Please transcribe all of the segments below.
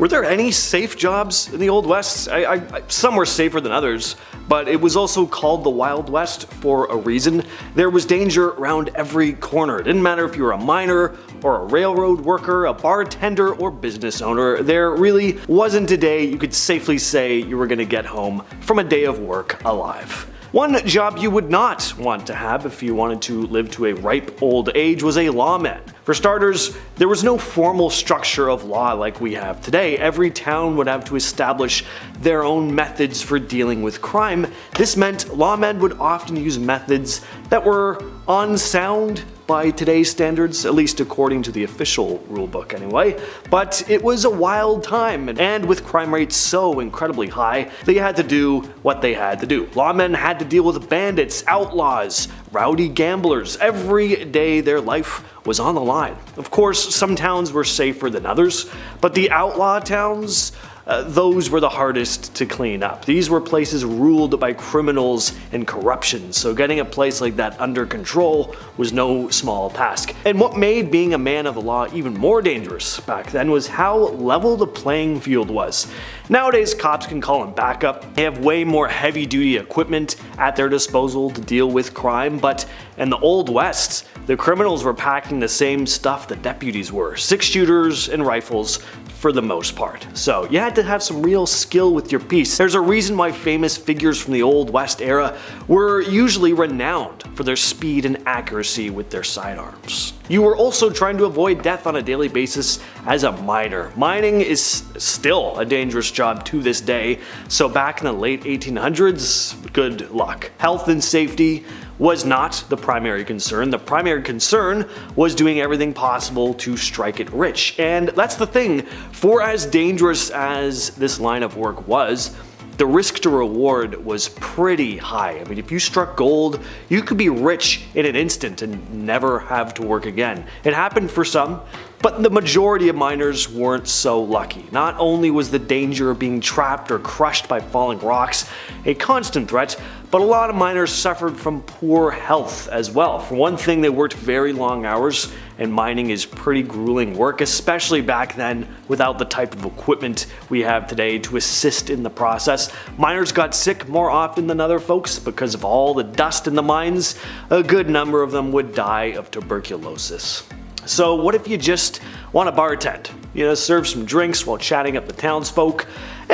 Were there any safe jobs in the Old West? Some were safer than others, but it was also called the Wild West for a reason. There was danger around every corner. It didn't matter if you were a miner or a railroad worker, a bartender or business owner. There really wasn't a day you could safely say you were going to get home from a day of work alive. One job you would not want to have if you wanted to live to a ripe old age was a lawman. For starters, there was no formal structure of law like we have today. Every town would have to establish their own methods for dealing with crime. This meant lawmen would often use methods that were unsound by today's standards, at least according to the official rulebook anyway. But it was a wild time, and with crime rates so incredibly high, they had to do what they had to do. Lawmen had to deal with bandits, outlaws, rowdy gamblers. Every day their life was on the line. Of course, some towns were safer than others, but the outlaw towns, those were the hardest to clean up. These were places ruled by criminals and corruption, so getting a place like that under control was no small task. And what made being a man of the law even more dangerous back then was how level the playing field was. Nowadays, cops can call in backup. They have way more heavy-duty equipment at their disposal to deal with crime, but in the Old West, the criminals were packing the same stuff the deputies were: 6-shooters and rifles for the most part. So you had to have some real skill with your piece. There's a reason why famous figures from the Old West era were usually renowned for their speed and accuracy with their sidearms. You were also trying to avoid death on a daily basis as a miner. Mining is still a dangerous job to this day, so back in the late 1800s, good luck. Health and safety was not the primary concern. The primary concern was doing everything possible to strike it rich. And that's the thing, for as dangerous as this line of work was, the risk to reward was pretty high. I mean, if you struck gold, you could be rich in an instant and never have to work again. It happened for some, but the majority of miners weren't so lucky. Not only was the danger of being trapped or crushed by falling rocks a constant threat, but a lot of miners suffered from poor health as well. For one thing, they worked very long hours, and mining is pretty grueling work, especially back then without the type of equipment we have today to assist in the process. Miners got sick more often than other folks because of all the dust in the mines. A good number of them would die of tuberculosis. So what if you just want to bartend? You know, serve some drinks while chatting up the townsfolk.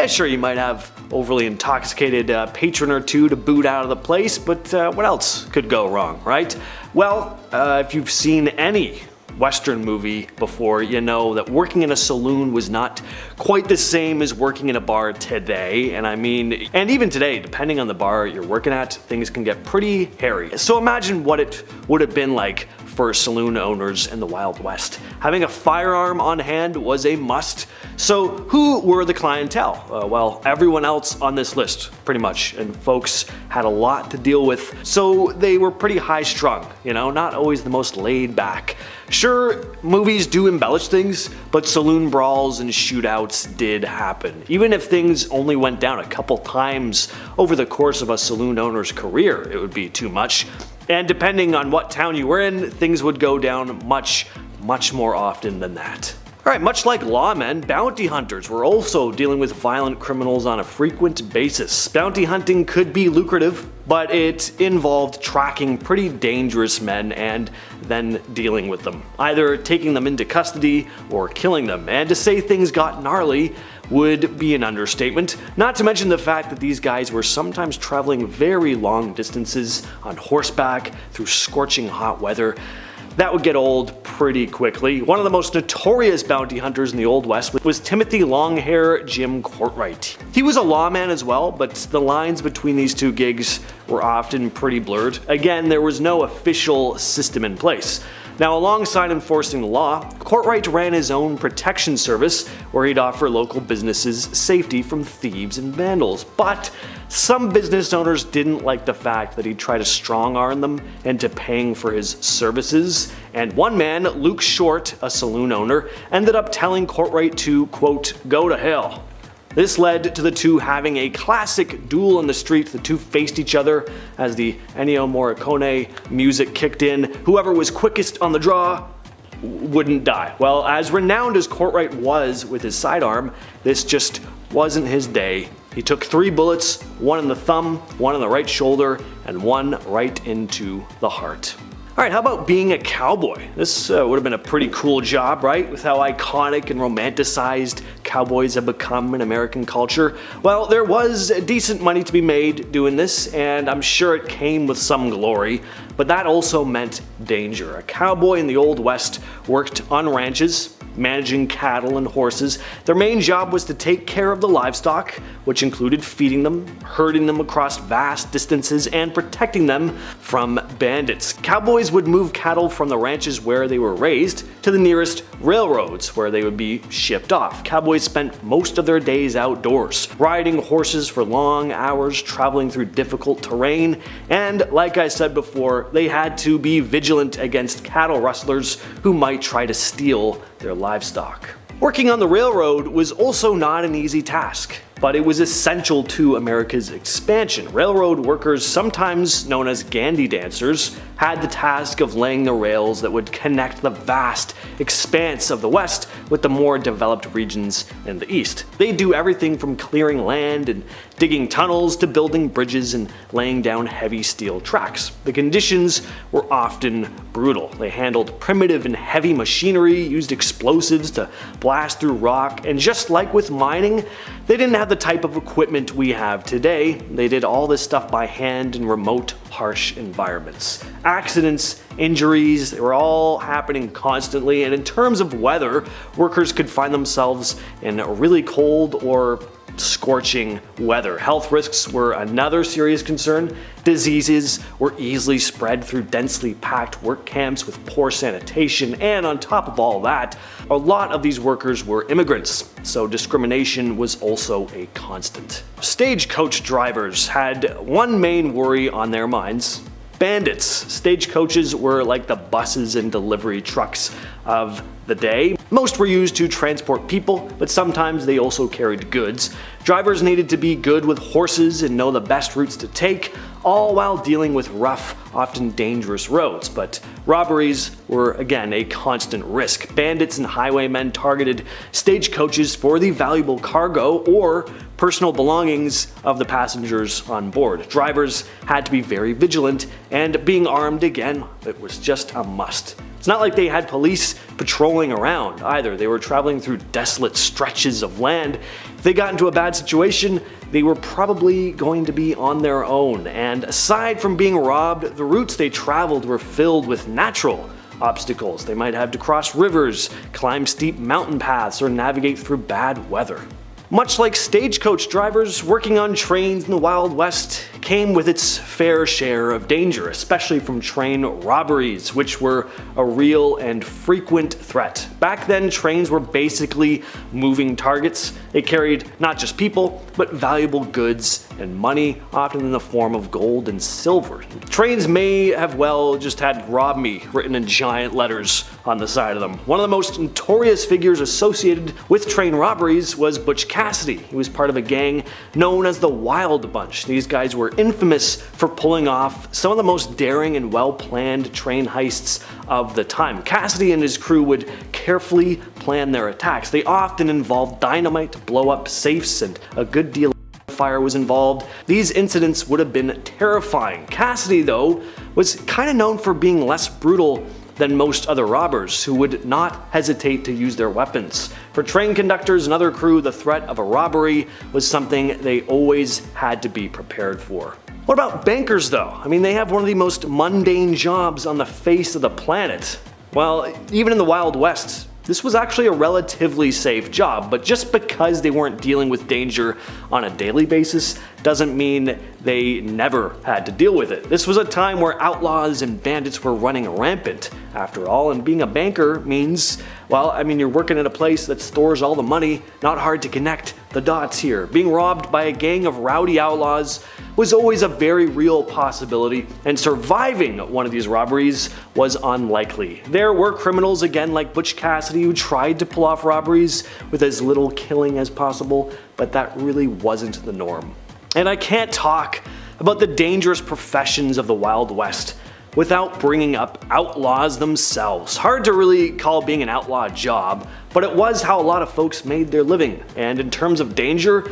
Sure, you might have overly intoxicated patron or two to boot out of the place, but what else could go wrong, right? Well, if you've seen any Western movie before, you know that working in a saloon was not quite the same as working in a bar today. And even today, depending on the bar you're working at, things can get pretty hairy. So imagine what it would have been like for saloon owners in the Wild West. Having a firearm on hand was a must. So who were the clientele? Well, everyone else on this list, pretty much, and folks had a lot to deal with, so they were pretty high strung, you know, not always the most laid back. Sure, movies do embellish things, but saloon brawls and shootouts did happen. Even if things only went down a couple times over the course of a saloon owner's career, it would be too much. And depending on what town you were in, things would go down much more often than that. Alright, much like lawmen, bounty hunters were also dealing with violent criminals on a frequent basis. Bounty hunting could be lucrative, but it involved tracking pretty dangerous men and then dealing with them, either taking them into custody or killing them. And to say things got gnarly would be an understatement, not to mention the fact that these guys were sometimes traveling very long distances on horseback through scorching hot weather. That would get old pretty quickly. One of the most notorious bounty hunters in the Old West was Timothy Longhair Jim Courtright. He was a lawman as well, but the lines between these two gigs were often pretty blurred. Again, there was no official system in place. Now, alongside enforcing the law, Courtright ran his own protection service where he'd offer local businesses safety from thieves and vandals. But some business owners didn't like the fact that he'd try to strong-arm them into paying for his services. And one man, Luke Short, a saloon owner, ended up telling Courtright to, quote, "go to hell." This led to the two having a classic duel in the street. The two faced each other as the Ennio Morricone music kicked in. Whoever was quickest on the draw wouldn't die. Well, as renowned as Courtright was with his sidearm, this just wasn't his day. He took 3 bullets, one in the thumb, one on the right shoulder, and one right into the heart. Alright, how about being a cowboy? This would have been a pretty cool job, right? With how iconic and romanticized cowboys have become in American culture. Well, there was decent money to be made doing this, and I'm sure it came with some glory, but that also meant danger. A cowboy in the Old West worked on ranches, managing cattle and horses. Their main job was to take care of the livestock, which included feeding them, herding them across vast distances, and protecting them from bandits. Cowboys would move cattle from the ranches where they were raised to the nearest railroads where they would be shipped off. Cowboys spent most of their days outdoors, riding horses for long hours, traveling through difficult terrain, and like I said before, they had to be vigilant against cattle rustlers who might try to steal their livestock. Working on the railroad was also not an easy task, but it was essential to America's expansion. Railroad workers, sometimes known as Gandy dancers, had the task of laying the rails that would connect the vast expanse of the West with the more developed regions in the East. They do everything from clearing land and digging tunnels to building bridges and laying down heavy steel tracks. The conditions were often brutal. They handled primitive and heavy machinery, used explosives to blast through rock, and just like with mining, they didn't have the type of equipment we have today. They did all this stuff by hand in remote, harsh environments. Accidents, injuries, they were all happening constantly, and in terms of weather, workers could find themselves in really cold or scorching weather. Health risks were another serious concern. Diseases were easily spread through densely packed work camps with poor sanitation, and on top of all that, a lot of these workers were immigrants, so discrimination was also a constant. Stagecoach drivers had one main worry on their minds: bandits. Stagecoaches were like the buses and delivery trucks of the day. Most were used to transport people, but sometimes they also carried goods. Drivers needed to be good with horses and know the best routes to take, all while dealing with rough, often dangerous roads. But robberies were again a constant risk. Bandits and highwaymen targeted stagecoaches for the valuable cargo or personal belongings of the passengers on board. Drivers had to be very vigilant, and being armed, again, it was just a must. It's not like they had police patrolling around either. They were traveling through desolate stretches of land. If they got into a bad situation, they were probably going to be on their own. And aside from being robbed, the routes they traveled were filled with natural obstacles. They might have to cross rivers, climb steep mountain paths, or navigate through bad weather. Much like stagecoach drivers, working on trains in the Wild West came with its fair share of danger, especially from train robberies, which were a real and frequent threat. Back then, trains were basically moving targets. They carried not just people, but valuable goods and money, often in the form of gold and silver. Trains may have well just had "Rob Me" written in giant letters on the side of them. One of the most notorious figures associated with train robberies was Butch Cassidy. He was part of a gang known as the Wild Bunch. These guys were infamous for pulling off some of the most daring and well-planned train heists of the time. Cassidy and his crew would carefully plan their attacks. They often involved dynamite to blow up safes, and a good deal of fire was involved. These incidents would have been terrifying. Cassidy, though, was kind of known for being less brutal than most other robbers, who would not hesitate to use their weapons. For train conductors and other crew, the threat of a robbery was something they always had to be prepared for. What about bankers, though? I mean, they have one of the most mundane jobs on the face of the planet. Well, even in the Wild West, this was actually a relatively safe job, but just because they weren't dealing with danger on a daily basis doesn't mean they never had to deal with it. This was a time where outlaws and bandits were running rampant, after all, and being a banker means, well, I mean, you're working at a place that stores all the money. Not hard to connect the dots here. Being robbed by a gang of rowdy outlaws was always a very real possibility, and surviving one of these robberies was unlikely. There were criminals, again, like Butch Cassidy, who tried to pull off robberies with as little killing as possible, but that really wasn't the norm. And I can't talk about the dangerous professions of the Wild West without bringing up outlaws themselves. Hard to really call being an outlaw a job, but it was how a lot of folks made their living. And in terms of danger,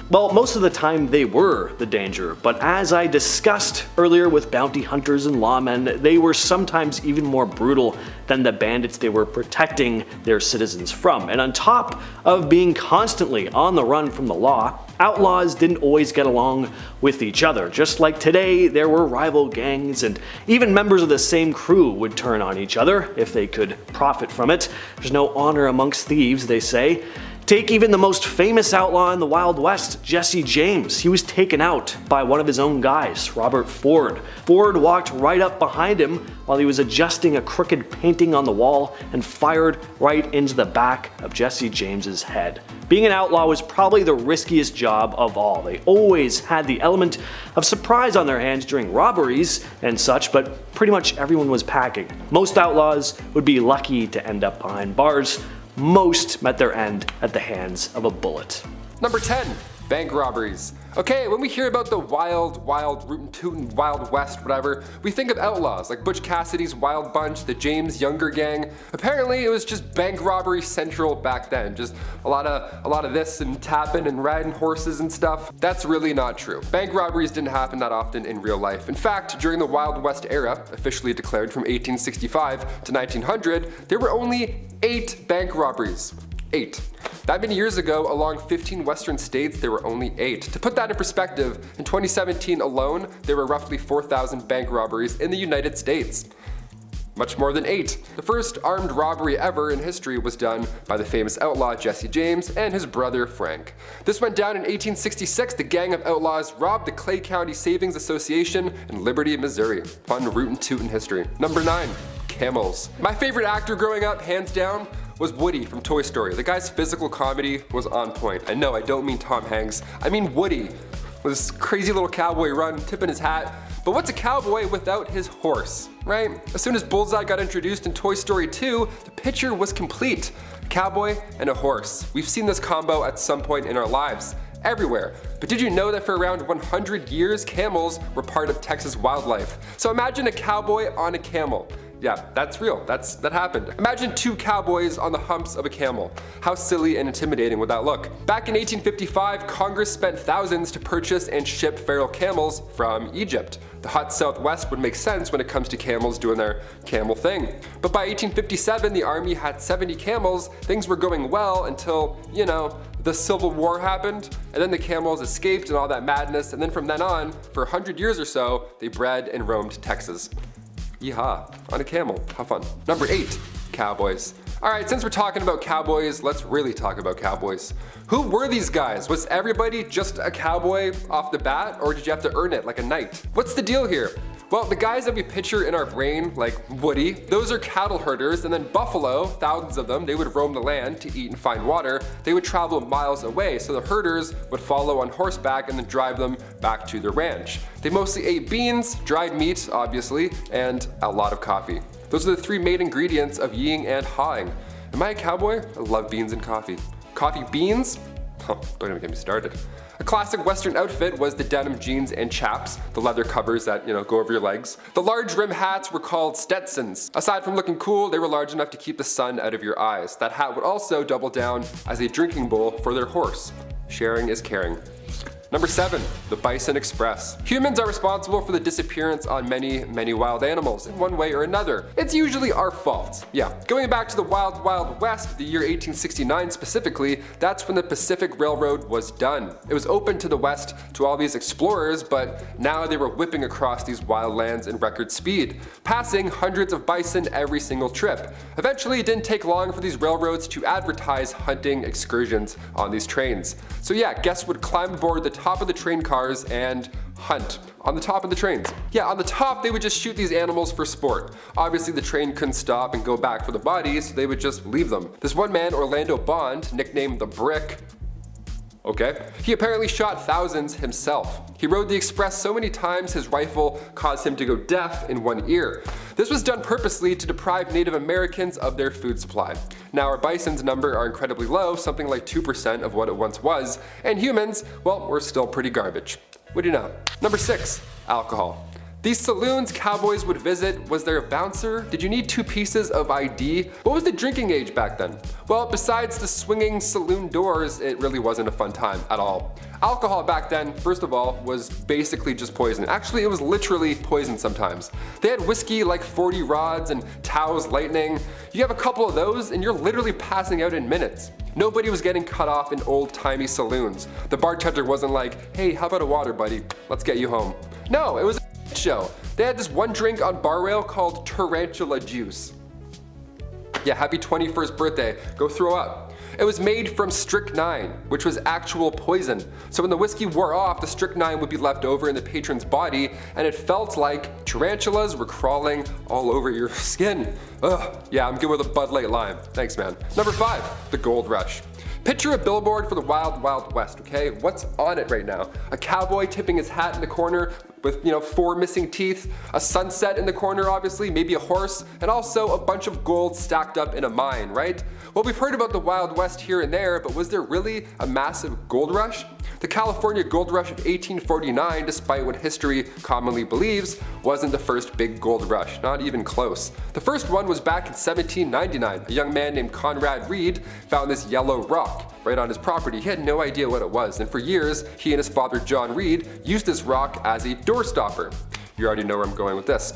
well, most of the time they were the danger, but as I discussed earlier with bounty hunters and lawmen, they were sometimes even more brutal than the bandits they were protecting their citizens from. And on top of being constantly on the run from the law, outlaws didn't always get along with each other. Just like today, there were rival gangs, and even members of the same crew would turn on each other if they could profit from it. There's no honor amongst thieves, they say. Take even the most famous outlaw in the Wild West, Jesse James. He was taken out by one of his own guys, Robert Ford. Ford walked right up behind him while he was adjusting a crooked painting on the wall and fired right into the back of Jesse James's head. Being an outlaw was probably the riskiest job of all. They always had the element of surprise on their hands during robberies and such, but pretty much everyone was packing. Most outlaws would be lucky to end up behind bars. Most met their end at the hands of a bullet. Number 10. Bank robberies. Okay, when we hear about the wild, rootin' tootin' Wild West, whatever, we think of outlaws like Butch Cassidy's Wild Bunch, the James Younger Gang. Apparently it was just bank robbery central back then. Just a lot of this and tapping and riding horses and stuff. That's really not true. Bank robberies didn't happen that often in real life. In fact, during the Wild West era, officially declared from 1865 to 1900, there were only 8 bank robberies. 8. That many years ago, along 15 western states, there were only 8. To put that in perspective, in 2017 alone, there were roughly 4,000 bank robberies in the United States. Much more than 8. The first armed robbery ever in history was done by the famous outlaw Jesse James and his brother Frank. This went down in 1866. The gang of outlaws robbed the Clay County Savings Association in Liberty, Missouri. Fun rootin' tootin' history. Number 9. Camels. My favorite actor growing up, hands down, was Woody from Toy Story. The guy's physical comedy was on point. And no, I don't mean Tom Hanks. I mean Woody, with this crazy little cowboy run, tipping his hat. But what's a cowboy without his horse, right? As soon as Bullseye got introduced in Toy Story 2, the picture was complete. A cowboy and a horse. We've seen this combo at some point in our lives. Everywhere. But did you know that for around 100 years, camels were part of Texas wildlife? So imagine a cowboy on a camel. Yeah, that's real. That happened. Imagine 2 cowboys on the humps of a camel. How silly and intimidating would that look? Back in 1855, Congress spent thousands to purchase and ship feral camels from Egypt. The hot Southwest would make sense when it comes to camels doing their camel thing. But by 1857, the army had 70 camels. Things were going well until, you know, the Civil War happened, and then the camels escaped and all that madness, and then from then on, for 100 years or so, they bred and roamed Texas. Yeehaw, on a camel, have fun. Number 8, cowboys. Alright, since we're talking about cowboys, let's really talk about cowboys. Who were these guys? Was everybody just a cowboy off the bat, or did you have to earn it like a knight? What's the deal here? Well, the guys that we picture in our brain, like Woody, those are cattle herders, and then buffalo, thousands of them, they would roam the land to eat and find water. They would travel miles away, so the herders would follow on horseback and then drive them back to their ranch. They mostly ate beans, dried meat, obviously, and a lot of coffee. Those are the 3 main ingredients of yeeing and hawing. Am I a cowboy? I love beans and coffee. Coffee beans? Oh, don't even get me started. A classic Western outfit was the denim jeans and chaps, the leather covers that, go over your legs. The large rim hats were called Stetsons. Aside from looking cool, they were large enough to keep the sun out of your eyes. That hat would also double down as a drinking bowl for their horse. Sharing is caring. Number 7, the Bison Express. Humans are responsible for the disappearance on many wild animals in one way or another. It's usually our fault. Yeah, going back to the Wild West, the year 1869 specifically, that's when the Pacific Railroad was done. It was open to the West to all these explorers, but now they were whipping across these wild lands in record speed, passing hundreds of bison every single trip. Eventually, it didn't take long for these railroads to advertise hunting excursions on these trains. So yeah, guests would climb aboard the top of the train cars and hunt on the top of the trains. Yeah, on the top they would just shoot these animals for sport. Obviously the train couldn't stop and go back for the bodies, so they would just leave them. This one man, Orlando Bond, nicknamed the Brick, he apparently shot thousands himself. He rode the express so many times his rifle caused him to go deaf in one ear. This was done purposely to deprive Native Americans of their food supply. Now our bison's number are incredibly low, something like 2% of what it once was, and humans, well, we're still pretty garbage. What do you know? Number 6, alcohol. These saloons cowboys would visit, was there a bouncer? Did you need 2 pieces of ID? What was the drinking age back then? Well, besides the swinging saloon doors, it really wasn't a fun time at all. Alcohol back then, first of all, was basically just poison. Actually, it was literally poison sometimes. They had whiskey like 40 rods and Tao's lightning. You have a couple of those and you're literally passing out in minutes. Nobody was getting cut off in old-timey saloons. The bartender wasn't like, hey, how about a water, buddy? Let's get you home. No, it was a show. They had this one drink on bar rail called tarantula juice. Yeah, happy 21st birthday. Go throw up. It was made from strychnine, which was actual poison. So when the whiskey wore off, the strychnine would be left over in the patron's body, and it felt like tarantulas were crawling all over your skin. Ugh, yeah, I'm good with a Bud Light Lime. Thanks, man. Number 5, the gold rush. Picture a billboard for the Wild Wild West, okay? What's on it right now? A cowboy tipping his hat in the corner with, 4 missing teeth, a sunset in the corner obviously, maybe a horse, and also a bunch of gold stacked up in a mine, right? Well, we've heard about the Wild West here and there, but was there really a massive gold rush? The California gold rush of 1849, despite what history commonly believes, wasn't the first big gold rush, not even close. The first one was back in 1799. A young man named Conrad Reed found this yellow rock right on his property. He had no idea what it was, and for years, he and his father John Reed used this rock as a door stopper. You already know where I'm going with this.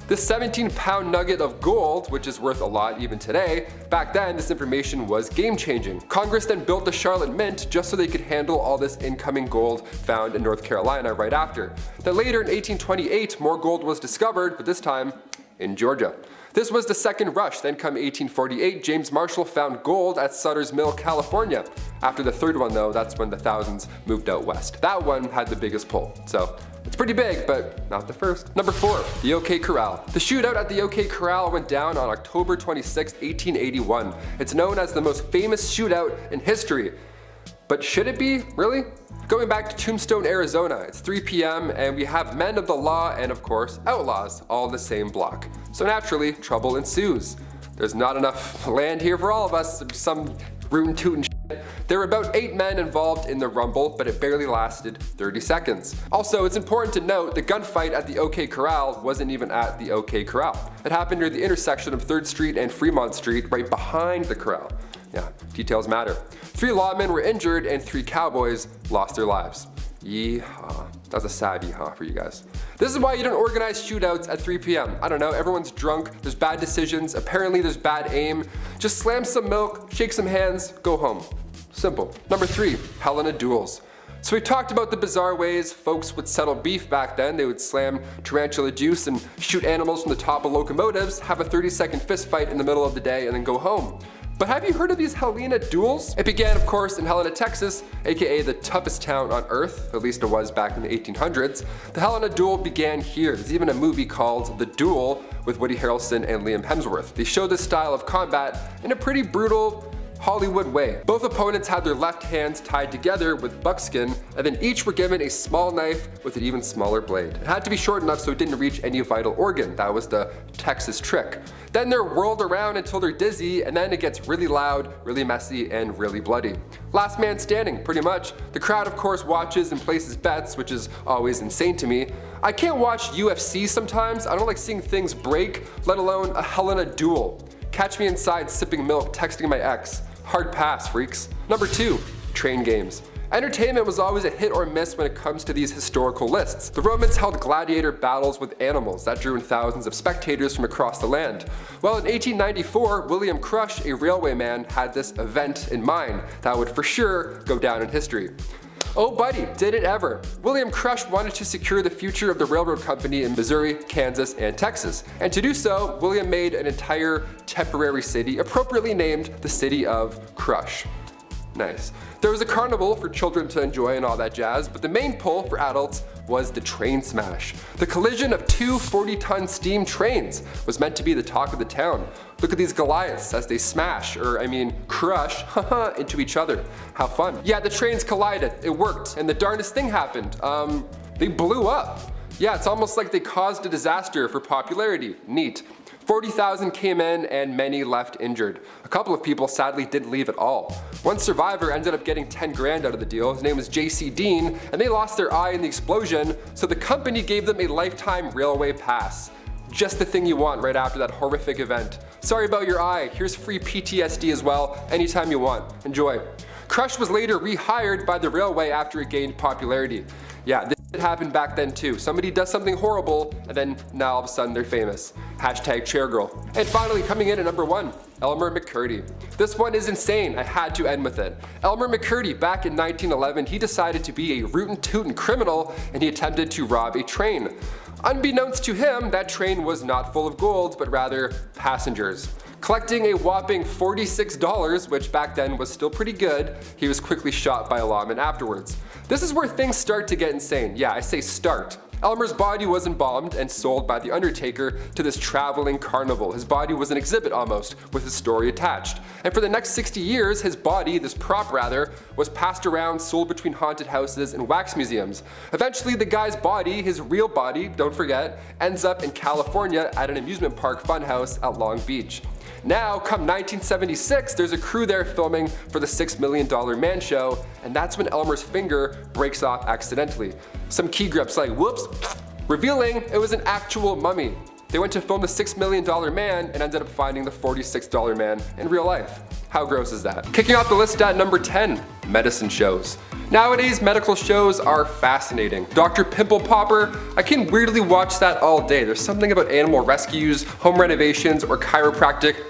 This 17-pound nugget of gold, which is worth a lot even today, back then this information was game-changing. Congress then built the Charlotte Mint just so they could handle all this incoming gold found in North Carolina right after. Then later in 1828, more gold was discovered, but this time in Georgia. This was the second rush. Then come 1848, James Marshall found gold at Sutter's Mill, California. After the third one though, that's when the thousands moved out west. That one had the biggest pull. So it's pretty big, but not the first. Number 4, the OK Corral. The shootout at the OK Corral went down on October 26, 1881. It's known as the most famous shootout in history. But should it be? Really? Going back to Tombstone, Arizona, it's 3 p.m. and we have men of the law and of course outlaws all in the same block. So naturally, trouble ensues. There's not enough land here for all of us, some rootin' tootin' shit. There were about 8 men involved in the rumble, but it barely lasted 30 seconds. Also, it's important to note the gunfight at the OK Corral wasn't even at the OK Corral. It happened near the intersection of 3rd Street and Fremont Street, right behind the corral. Yeah, details matter. 3 lawmen were injured and 3 cowboys lost their lives. Yeehaw. That was a sad yeehaw for you guys. This is why you don't organize shootouts at 3 p.m. I don't know, everyone's drunk, there's bad decisions, apparently there's bad aim. Just slam some milk, shake some hands, go home. Simple. Number 3, Helena duels. So we talked about the bizarre ways folks would settle beef back then. They would slam tarantula juice and shoot animals from the top of locomotives, have a 30-second fist fight in the middle of the day, and then go home. But have you heard of these Helena duels? It began, of course, in Helena, Texas, aka the toughest town on earth, at least it was back in the 1800s. The Helena duel began here. There's even a movie called The Duel with Woody Harrelson and Liam Hemsworth. They show this style of combat in a pretty brutal Hollywood way. Both opponents had their left hands tied together with buckskin, and then each were given a small knife with an even smaller blade. It had to be short enough so it didn't reach any vital organ. That was the Texas trick. Then they're whirled around until they're dizzy, and then it gets really loud, really messy, and really bloody. Last man standing, pretty much. The crowd, of course, watches and places bets, which is always insane to me. I can't watch UFC sometimes. I don't like seeing things break, let alone a Helena duel. Catch me inside sipping milk, texting my ex. Hard pass, freaks. Number 2, train games. Entertainment was always a hit or miss when it comes to these historical lists. The Romans held gladiator battles with animals that drew in thousands of spectators from across the land. Well, in 1894, William Crush, a railway man, had this event in mind that would for sure go down in history. Oh buddy, did it ever. William Crush wanted to secure the future of the railroad company in Missouri, Kansas, and Texas. And to do so, William made an entire temporary city appropriately named the city of Crush. Nice. There was a carnival for children to enjoy and all that jazz, but the main pull for adults was the train smash. The collision of 2 40-ton steam trains was meant to be the talk of the town. Look at these Goliaths as they smash, crush, into each other. How fun. Yeah, the trains collided, it worked, and the darndest thing happened. They blew up. Yeah, it's almost like they caused a disaster for popularity. Neat. 40,000 came in and many left injured. A couple of people sadly didn't leave at all. One survivor ended up getting 10 grand out of the deal. His name was JC Dean, and they lost their eye in the explosion, so the company gave them a lifetime railway pass. Just the thing you want right after that horrific event. Sorry about your eye, here's free PTSD as well, anytime you want. Enjoy. Crush was later rehired by the railway after it gained popularity. Yeah, this happened back then too. Somebody does something horrible, and then now all of a sudden they're famous. Hashtag chairgirl. And finally, coming in at number 1, Elmer McCurdy. This one is insane, I had to end with it. Elmer McCurdy, back in 1911, he decided to be a rootin' tootin' criminal, and he attempted to rob a train. Unbeknownst to him, that train was not full of gold, but rather passengers. Collecting a whopping $46, which back then was still pretty good, he was quickly shot by a lawman afterwards. This is where things start to get insane. Yeah, I say start. Elmer's body was embalmed and sold by the Undertaker to this traveling carnival. His body was an exhibit almost, with his story attached. And for the next 60 years, his body, this prop rather, was passed around, sold between haunted houses and wax museums. Eventually, the guy's body, his real body, don't forget, ends up in California at an amusement park funhouse at Long Beach. Now, come 1976, there's a crew there filming for the $6 Million Man Show, and that's when Elmer's finger breaks off accidentally. Some key grips like, whoops, revealing it was an actual mummy. They went to film the $6 Million Man and ended up finding the $46 man in real life. How gross is that? Kicking off the list at number 10, medicine shows. Nowadays, medical shows are fascinating. Dr. Pimple Popper, I can weirdly watch that all day. There's something about animal rescues, home renovations, or chiropractic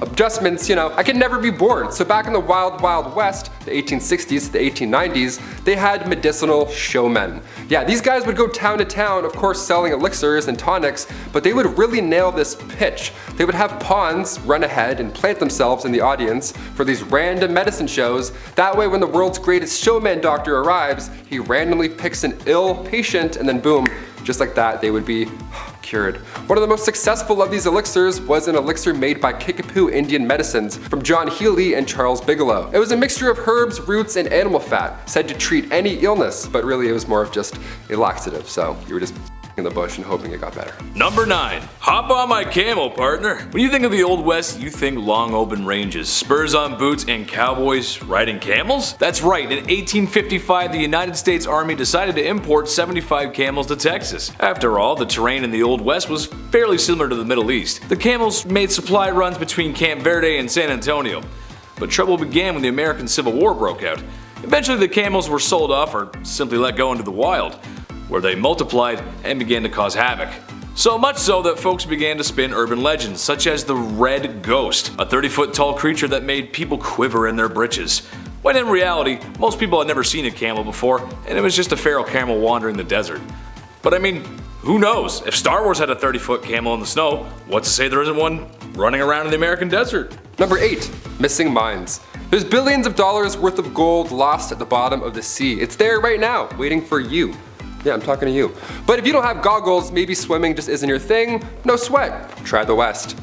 adjustments, I can never be bored. So back in the Wild Wild West, the 1860s to the 1890s, they had medicinal showmen. Yeah, these guys would go town to town, of course selling elixirs and tonics, but they would really nail this pitch. They would have pawns run ahead and plant themselves in the audience for these random medicine shows. That way when the world's greatest showman doctor arrives, he randomly picks an ill patient and then boom, just like that, they would be cured. One of the most successful of these elixirs was an elixir made by Kickapoo Indian Medicines from John Healy and Charles Bigelow. It was a mixture of herbs, roots, and animal fat, said to treat any illness, but really it was more of just a laxative, so you were just in the bush and hoping it got better. Number 9. Hop on my camel, partner. When you think of the Old West, you think long open ranges, spurs on boots, and cowboys riding camels? That's right, in 1855 the United States Army decided to import 75 camels to Texas. After all, the terrain in the Old West was fairly similar to the Middle East. The camels made supply runs between Camp Verde and San Antonio. But trouble began when the American Civil War broke out. Eventually the camels were sold off or simply let go into the wild, where they multiplied and began to cause havoc. So much so that folks began to spin urban legends, such as the Red Ghost, a 30-foot tall creature that made people quiver in their britches. When in reality, most people had never seen a camel before, and it was just a feral camel wandering the desert. But I mean, who knows? If Star Wars had a 30-foot camel in the snow, what's to say there isn't one running around in the American desert? Number 8, missing mines. There's billions of dollars worth of gold lost at the bottom of the sea. It's there right now, waiting for you. Yeah, I'm talking to you. But if you don't have goggles, maybe swimming just isn't your thing, no sweat. Try the West.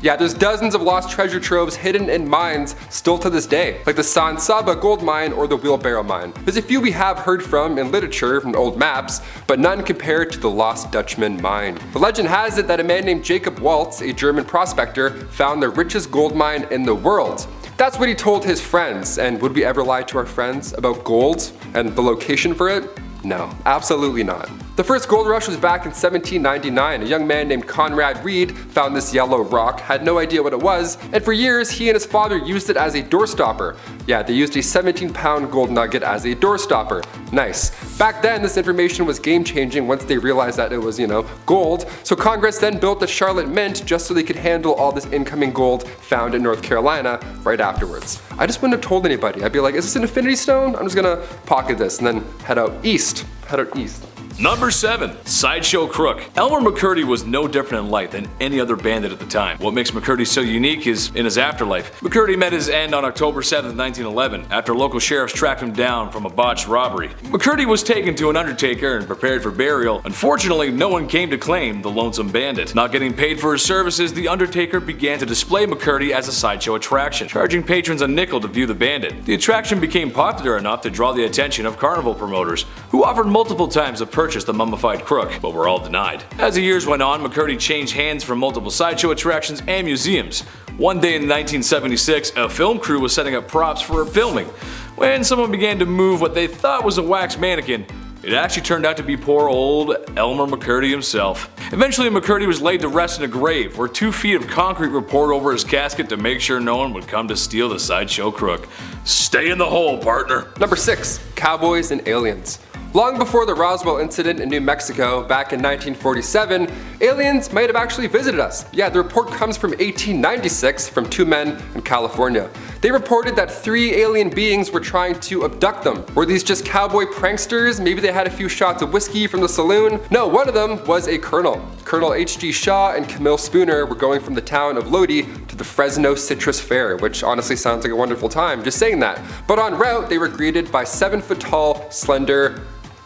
Yeah, there's dozens of lost treasure troves hidden in mines still to this day, like the San Saba gold mine or the Wheelbarrow mine. There's a few we have heard from in literature from old maps, but none compared to the Lost Dutchman mine. The legend has it that a man named Jacob Waltz, a German prospector, found the richest gold mine in the world. That's what he told his friends, and would we ever lie to our friends about gold and the location for it? No, absolutely not. The first gold rush was back in 1799. A young man named Conrad Reed found this yellow rock, had no idea what it was, and for years he and his father used it as a doorstopper. Yeah, they used a 17-pound gold nugget as a doorstopper. Nice. Back then, this information was game-changing once they realized that it was, gold. So Congress then built the Charlotte Mint just so they could handle all this incoming gold found in North Carolina right afterwards. I just wouldn't have told anybody. I'd be like, is this an infinity stone? I'm just gonna pocket this and then head out east. Number 7. Sideshow Crook. Elmer McCurdy was no different in life than any other bandit at the time. What makes McCurdy so unique is in his afterlife. McCurdy met his end on October 7, 1911, after local sheriffs tracked him down from a botched robbery. McCurdy was taken to an undertaker and prepared for burial. Unfortunately, no one came to claim the lonesome bandit. Not getting paid for his services, the undertaker began to display McCurdy as a sideshow attraction, charging patrons a nickel to view the bandit. The attraction became popular enough to draw the attention of carnival promoters, who offered multiple times the purchase purchase the mummified crook, but were all denied. As the years went on, McCurdy changed hands from multiple sideshow attractions and museums. One day in 1976, a film crew was setting up props for filming. When someone began to move what they thought was a wax mannequin, it actually turned out to be poor old Elmer McCurdy himself. Eventually, McCurdy was laid to rest in a grave where 2 feet of concrete were poured over his casket to make sure no one would come to steal the sideshow crook. Stay in the hole, partner. Number 6. Cowboys and aliens. Long before the Roswell incident in New Mexico back in 1947, aliens might have actually visited us. Yeah, the report comes from 1896 from 2 men in California. They reported that 3 alien beings were trying to abduct them. Were these just cowboy pranksters? Maybe they had a few shots of whiskey from the saloon? No, one of them was a colonel. Colonel H.G. Shaw and Camille Spooner were going from the town of Lodi to the Fresno Citrus Fair, which honestly sounds like a wonderful time, just saying that. But en route, they were greeted by 7-foot-tall, slender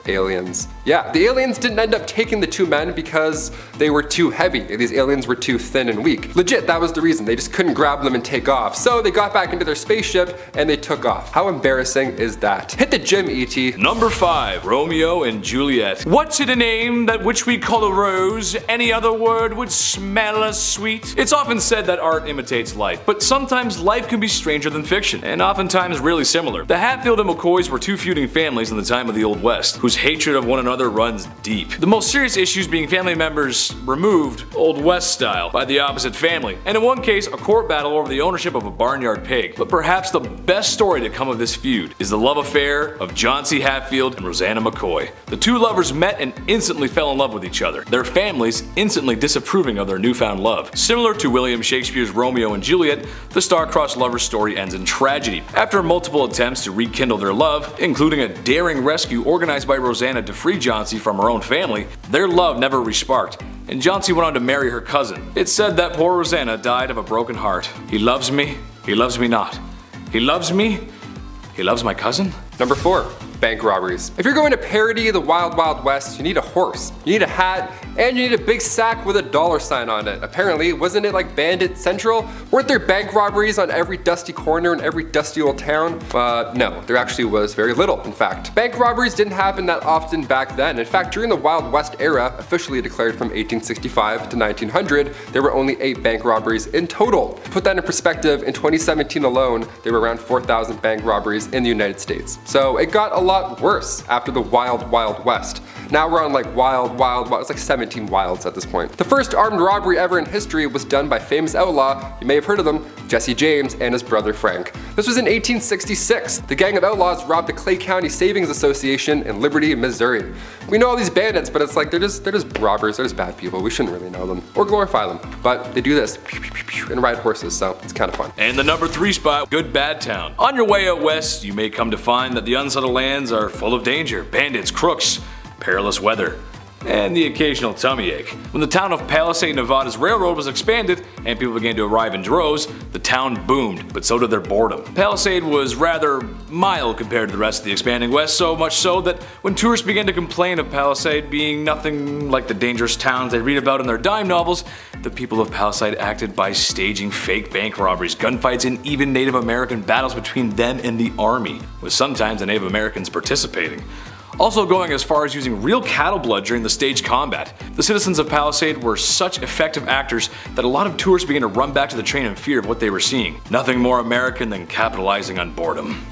aliens. Yeah, the aliens didn't end up taking the 2 men because they were too heavy. These aliens were too thin and weak. Legit, that was the reason. They just couldn't grab them and take off. So they got back into their spaceship and they took off. How embarrassing is that? Hit the gym, E.T. Number 5. Romeo and Juliet. What's it a name that which we call a rose? Any other word would smell as sweet? It's often said that art imitates life, but sometimes life can be stranger than fiction, and oftentimes really similar. The Hatfield and McCoys were 2 feuding families in the time of the Old West, whose hatred of one another runs deep. The most serious issues being family members removed, Old West style, by the opposite family, and in one case a court battle over the ownership of a barnyard pig. But perhaps the best story to come of this feud is the love affair of John C. Hatfield and Rosanna McCoy. The 2 lovers met and instantly fell in love with each other, their families instantly disapproving of their newfound love. Similar to William Shakespeare's Romeo and Juliet, the star-crossed lovers story ends in tragedy. After multiple attempts to rekindle their love, including a daring rescue organized by Rosanna to free John C. from her own family, their love never resparked, and John C. went on to marry her cousin. It's said that poor Rosanna died of a broken heart. He loves me not. He loves me, he loves my cousin? Number 4. Bank robberies. If you're going to parody the Wild Wild West, you need a horse, you need a hat, and you need a big sack with a $sign on it. Apparently, wasn't it like Bandit Central? Weren't there bank robberies on every dusty corner in every dusty old town? No, there actually was very little, in fact. Bank robberies didn't happen that often back then. In fact, during the Wild West era, officially declared from 1865 to 1900, there were only 8 bank robberies in total. To put that in perspective, in 2017 alone, there were around 4,000 bank robberies in the United States. So it got a lot worse after the Wild Wild West. Now we're on like Wild Wild Wild, it's like 17 wilds at this point. The first armed robbery ever in history was done by famous outlaw, you may have heard of them, Jesse James and his brother Frank. This was in 1866. The gang of outlaws robbed the Clay County Savings Association in Liberty, Missouri. We know all these bandits, but it's like they're just robbers, they're just bad people. We shouldn't really know them or glorify them. But they do this and ride horses, so it's kind of fun. And the number 3 spot, Good Bad Town. On your way out west, you may come to find that the unsettled lands are full of danger, bandits, crooks, perilous weather, and the occasional tummy ache. When the town of Palisade, Nevada's railroad was expanded and people began to arrive in droves, the town boomed, but so did their boredom. Palisade was rather mild compared to the rest of the expanding West, so much so that when tourists began to complain of Palisade being nothing like the dangerous towns they read about in their dime novels, the people of Palisade acted by staging fake bank robberies, gunfights, and even Native American battles between them and the army, with sometimes the Native Americans participating. Also going as far as using real cattle blood during the staged combat. The citizens of Palisade were such effective actors that a lot of tourists began to run back to the train in fear of what they were seeing. Nothing more American than capitalizing on boredom.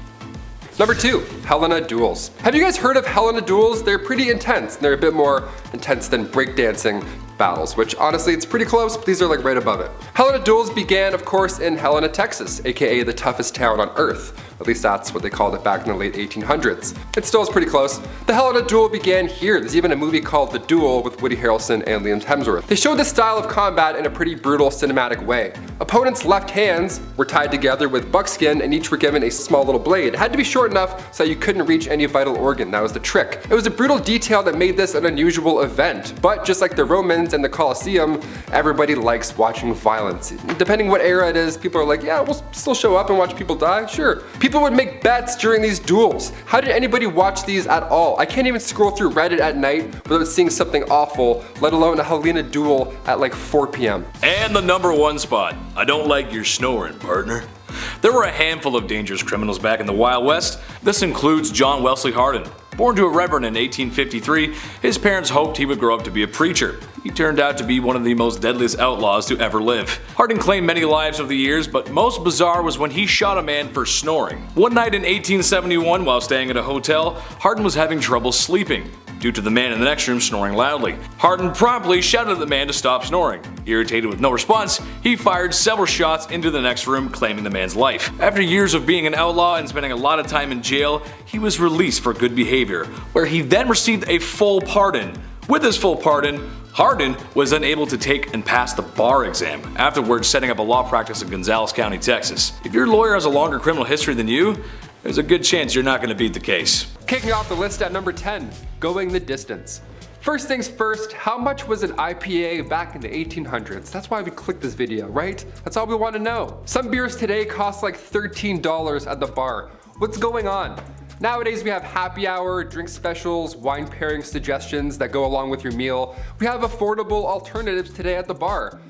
Number 2, Helena duels. Have you guys heard of Helena duels? They're pretty intense, and they're a bit more intense than breakdancing battles, which honestly it's pretty close, but these are like right above it. Helena duels began, of course, in Helena, Texas, aka the toughest town on earth. At least that's what they called it back in the late 1800s. It still is pretty close. The Helena duel began here. There's even a movie called The Duel with Woody Harrelson and Liam Hemsworth. They showed this style of combat in a pretty brutal cinematic way. Opponents' left hands were tied together with buckskin and each were given a small little blade. It had to be short enough so you couldn't reach any vital organ. That was the trick. It was a brutal detail that made this an unusual event. But just like the Romans and the Colosseum, everybody likes watching violence. Depending what era it is, people are like, yeah, we'll still show up and watch people die, sure. People would make bets during these duels. How did anybody watch these at all? I can't even scroll through Reddit at night without seeing something awful, let alone a Helena duel at like 4 p.m. And the number 1 spot. I don't like your snoring, partner. There were a handful of dangerous criminals back in the Wild West. This includes John Wesley Hardin, Born to a reverend in 1853, his parents hoped he would grow up to be a preacher. He turned out to be one of the most deadliest outlaws to ever live. Hardin claimed many lives over the years, but most bizarre was when he shot a man for snoring. One night in 1871, while staying at a hotel, Hardin was having trouble sleeping due to the man in the next room snoring loudly. Hardin promptly shouted at the man to stop snoring. Irritated with no response, he fired several shots into the next room, claiming the man's life. After years of being an outlaw and spending a lot of time in jail, he was released for good behavior, where he then received a full pardon. With his full pardon, Hardin was then able to take and pass the bar exam, afterwards setting up a law practice in Gonzales County, Texas. If your lawyer has a longer criminal history than you, there's a good chance you're not going to beat the case. Kicking off the list at number 10, going the distance. First things first, how much was an IPA back in the 1800s? That's why we clicked this video, right? That's all we want to know. Some beers today cost like $13 at the bar. What's going on? Nowadays we have happy hour, drink specials, wine pairing suggestions that go along with your meal. We have affordable alternatives today at the bar.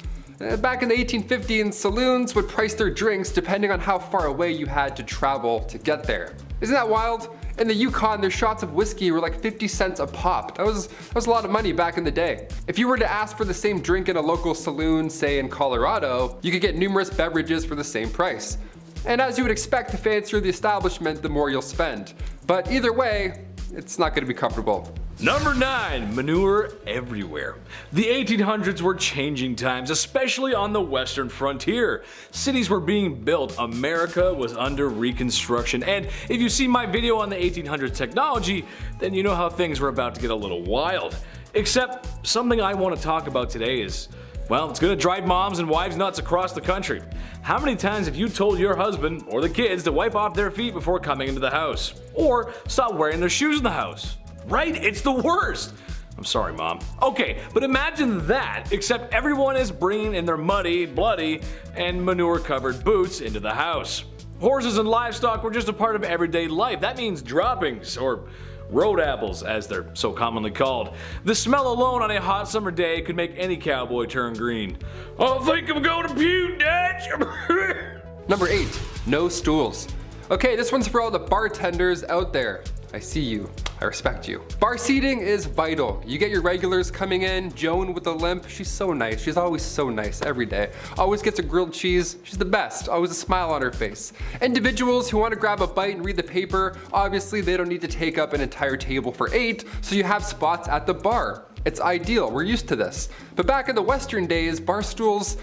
Back in the 1850s, saloons would price their drinks depending on how far away you had to travel to get there. Isn't that wild? In the Yukon, their shots of whiskey were like 50 cents a pop. That was a lot of money back in the day. If you were to ask for the same drink in a local saloon, say in Colorado, you could get numerous beverages for the same price. And as you would expect, the fancier the establishment, the more you'll spend. But either way, it's not going to be comfortable. Number 9. Manure everywhere. The 1800s were changing times, especially on the western frontier. Cities were being built, America was under reconstruction, and if you see my video on the 1800s technology, then you know how things were about to get a little wild. Except something I want to talk about today is, well, it's gonna drive moms and wives nuts across the country. How many times have you told your husband or the kids to wipe off their feet before coming into the house? Or stop wearing their shoes in the house? Right? It's the worst. I'm sorry, Mom. Okay, but imagine that, except everyone is bringing in their muddy, bloody, and manure-covered boots into the house. Horses and livestock were just a part of everyday life. That means droppings, or road apples, as they're so commonly called. The smell alone on a hot summer day could make any cowboy turn green. I think I'm going to puke, Dad. Number 8, no stools. Okay, this one's for all the bartenders out there. I see you. I respect you. Bar seating is vital. You get your regulars coming in. Joan with the limp, she's so nice. She's always so nice every day. Always gets a grilled cheese. She's the best. Always a smile on her face. Individuals who want to grab a bite and read the paper, obviously they don't need to take up an entire table for 8, so you have spots at the bar. It's ideal. We're used to this. But back in the Western days, bar stools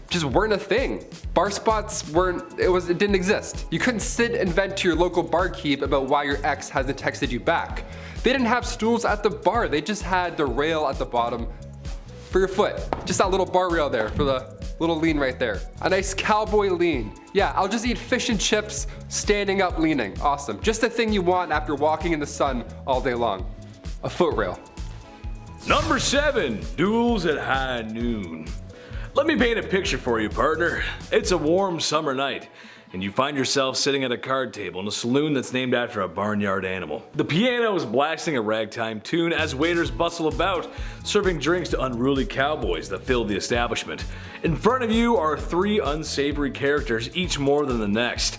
just weren't a thing. Bar spots it didn't exist. You couldn't sit and vent to your local barkeep about why your ex hasn't texted you back. They didn't have stools at the bar. They just had the rail at the bottom for your foot. Just that little bar rail there for the little lean right there. A nice cowboy lean. Yeah, I'll just eat fish and chips standing up leaning. Awesome. Just the thing you want after walking in the sun all day long. A foot rail. Number 7. Duels at high noon. Let me paint a picture for you, partner. It's a warm summer night, and you find yourself sitting at a card table in a saloon that's named after a barnyard animal. The piano is blasting a ragtime tune as waiters bustle about, serving drinks to unruly cowboys that fill the establishment. In front of you are 3 unsavory characters, each more than the next.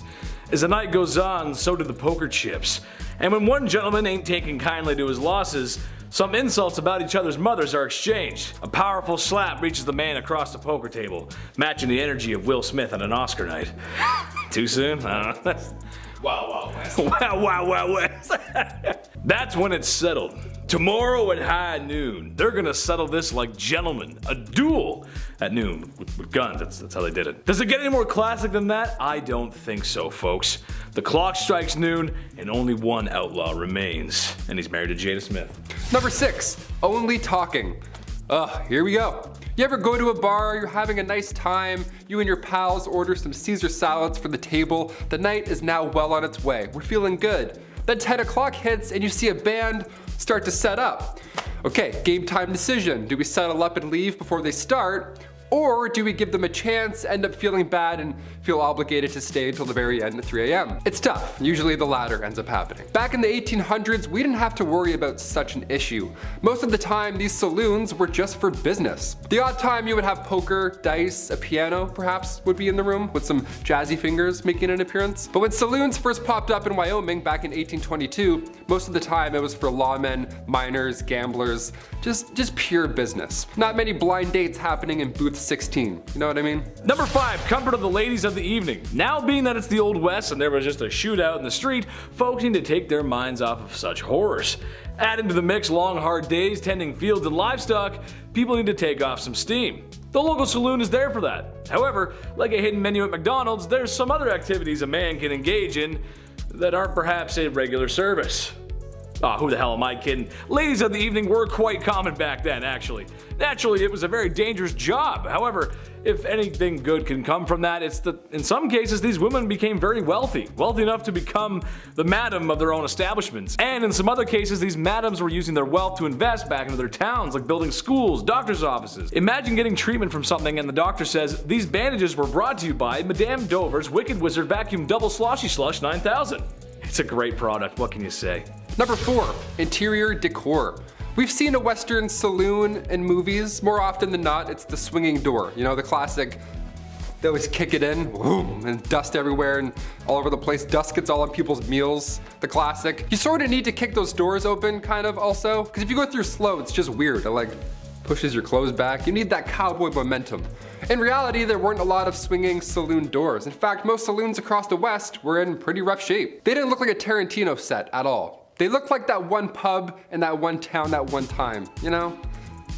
As the night goes on, so do the poker chips. And when one gentleman ain't taking kindly to his losses, some insults about each other's mothers are exchanged. A powerful slap reaches the man across the poker table, matching the energy of Will Smith on an Oscar night. Too soon? I don't know. Wow, West. Wow, West. That's when it's settled. Tomorrow at high noon, they're gonna settle this like gentlemen. A duel at noon with guns. That's how they did it. Does it get any more classic than that? I don't think so, folks. The clock strikes noon, and only one outlaw remains, and he's married to Jada Smith. Number 6, only talking. Here we go. You ever go to a bar, you're having a nice time, you and your pals order some Caesar salads for the table, the night is now well on its way, we're feeling good. Then 10 o'clock hits and you see a band start to set up. Okay, game time decision. Do we settle up and leave before they start? Or do we give them a chance, end up feeling bad, and feel obligated to stay until the very end at 3 a.m.? It's tough. Usually the latter ends up happening. Back in the 1800s, we didn't have to worry about such an issue. Most of the time, these saloons were just for business. The odd time you would have poker, dice, a piano perhaps would be in the room with some jazzy fingers making an appearance. But when saloons first popped up in Wyoming back in 1822, most of the time it was for lawmen, miners, gamblers, just pure business. Not many blind dates happening in booth 16, you know what I mean? Number 5, comfort of the ladies of the evening. Now being that it's the Old West and there was just a shootout in the street, folks need to take their minds off of such horrors. Adding to the mix long hard days tending fields and livestock, people need to take off some steam. The local saloon is there for that. However, like a hidden menu at McDonald's, there's some other activities a man can engage in that aren't perhaps a regular service. Aw, who the hell am I kidding? Ladies of the evening were quite common back then, actually. Naturally, it was a very dangerous job. However, if anything good can come from that, it's that in some cases these women became very wealthy enough to become the madam of their own establishments. And in some other cases, these madams were using their wealth to invest back into their towns, like building schools, doctor's offices. Imagine getting treatment from something and the doctor says, these bandages were brought to you by Madame Dover's Wicked Wizard Vacuum Double Sloshy Slush 9000. It's a great product, what can you say? Number 4, interior decor. We've seen a Western saloon in movies. More often than not, it's the swinging door. You know, the classic, they always kick it in, boom, and dust everywhere and all over the place. Dust gets all on people's meals, the classic. You sort of need to kick those doors open, kind of, also. Because if you go through slow, it's just weird. It like pushes your clothes back. You need that cowboy momentum. In reality, there weren't a lot of swinging saloon doors. In fact, most saloons across the West were in pretty rough shape. They didn't look like a Tarantino set at all. They looked like that one pub in that one town that one time, you know?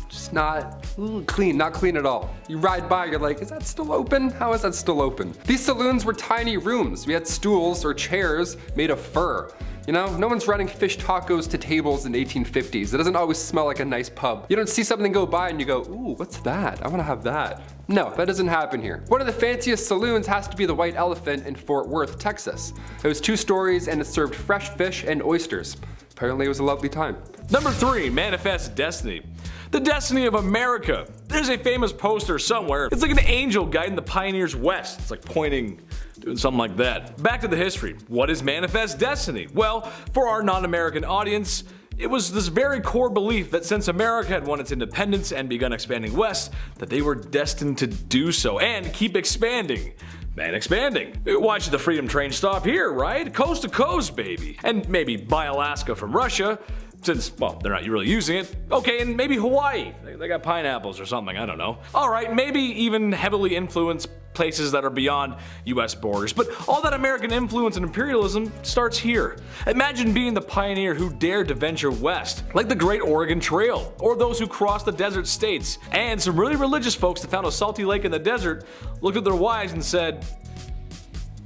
Just not clean, not clean at all. You ride by, you're like, is that still open? How is that still open? These saloons were tiny rooms. We had stools or chairs made of fur. You know, no one's running fish tacos to tables in the 1850s. It doesn't always smell like a nice pub. You don't see something go by and you go, ooh, what's that? I wanna have that. No, that doesn't happen here. One of the fanciest saloons has to be the White Elephant in Fort Worth, Texas. It was 2 stories and it served fresh fish and oysters. Apparently it was a lovely time. Number 3, manifest destiny. The destiny of America. There's a famous poster somewhere. It's like an angel guiding the pioneers west. It's like pointing, doing something like that. Back to the history. What is manifest destiny? Well, for our non-American audience, it was this very core belief that since America had won its independence and begun expanding west, that they were destined to do so and keep expanding. And expanding. Why should the freedom train stop here, right? Coast to coast, baby. And maybe buy Alaska from Russia, since, well, they're not really using it. Okay, and maybe Hawaii. They got pineapples or something, I don't know. Alright, maybe even heavily influenced places that are beyond US borders. But all that American influence and imperialism starts here. Imagine being the pioneer who dared to venture west, like the Great Oregon Trail, or those who crossed the desert states. And some really religious folks that found a salty lake in the desert looked at their wives and said,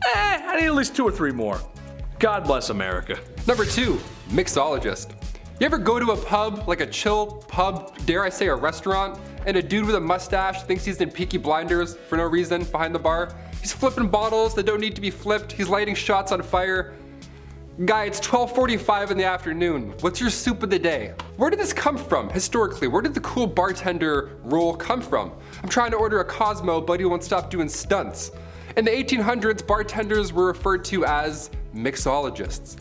I need at least 2 or 3 more. God bless America. Number 2, mixologist. You ever go to a pub, like a chill pub, dare I say a restaurant, and a dude with a mustache thinks he's in Peaky Blinders for no reason behind the bar? He's flipping bottles that don't need to be flipped, he's lighting shots on fire. Guy, it's 12:45 in the afternoon. What's your soup of the day? Where did this come from, historically? Where did the cool bartender role come from? I'm trying to order a Cosmo, but he won't stop doing stunts. In the 1800s, bartenders were referred to as mixologists.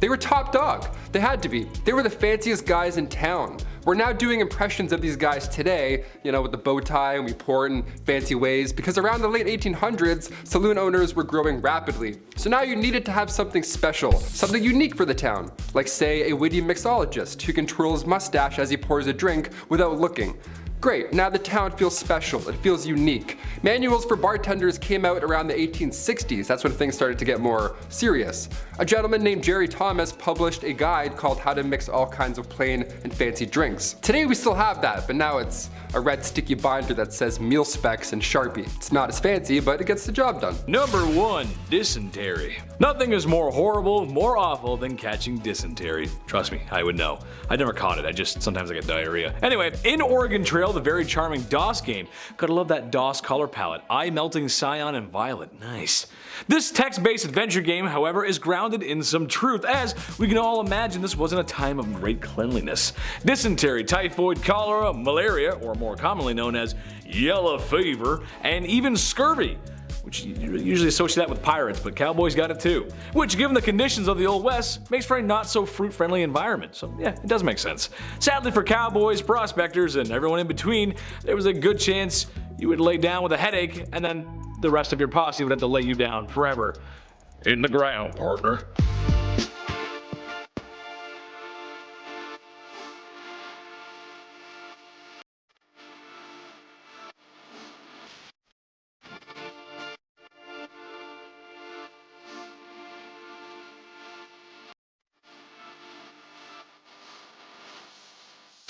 They were top dog. They had to be. They were the fanciest guys in town. We're now doing impressions of these guys today, you know, with the bow tie, and we pour it in fancy ways, because around the late 1800s, saloon owners were growing rapidly. So now you needed to have something special, something unique for the town, like say a witty mixologist who can twirl his mustache as he pours a drink without looking. Great, now the town feels special, it feels unique. Manuals for bartenders came out around the 1860s, that's when things started to get more serious. A gentleman named Jerry Thomas published a guide called How to Mix All Kinds of Plain and Fancy Drinks. Today we still have that, but now it's a red sticky binder that says meal specs and Sharpie. It's not as fancy, but it gets the job done. Number 1, dysentery. Nothing is more horrible, more awful than catching dysentery. Trust me, I would know. I never caught it, sometimes I get diarrhea. Anyway, in Oregon Trail Tale, the very charming DOS game. Gotta love that DOS color palette. Eye melting cyan and violet. Nice. This text-based adventure game, however, is grounded in some truth, as we can all imagine this wasn't a time of great cleanliness. Dysentery, typhoid, cholera, malaria, or more commonly known as yellow fever, and even scurvy, which you usually associate that with pirates, but cowboys got it too. Which, given the conditions of the Old West, makes for a not so fruit-friendly environment. So yeah, it does make sense. Sadly for cowboys, prospectors, and everyone in between, there was a good chance you would lay down with a headache, and then the rest of your posse would have to lay you down forever in the ground, partner.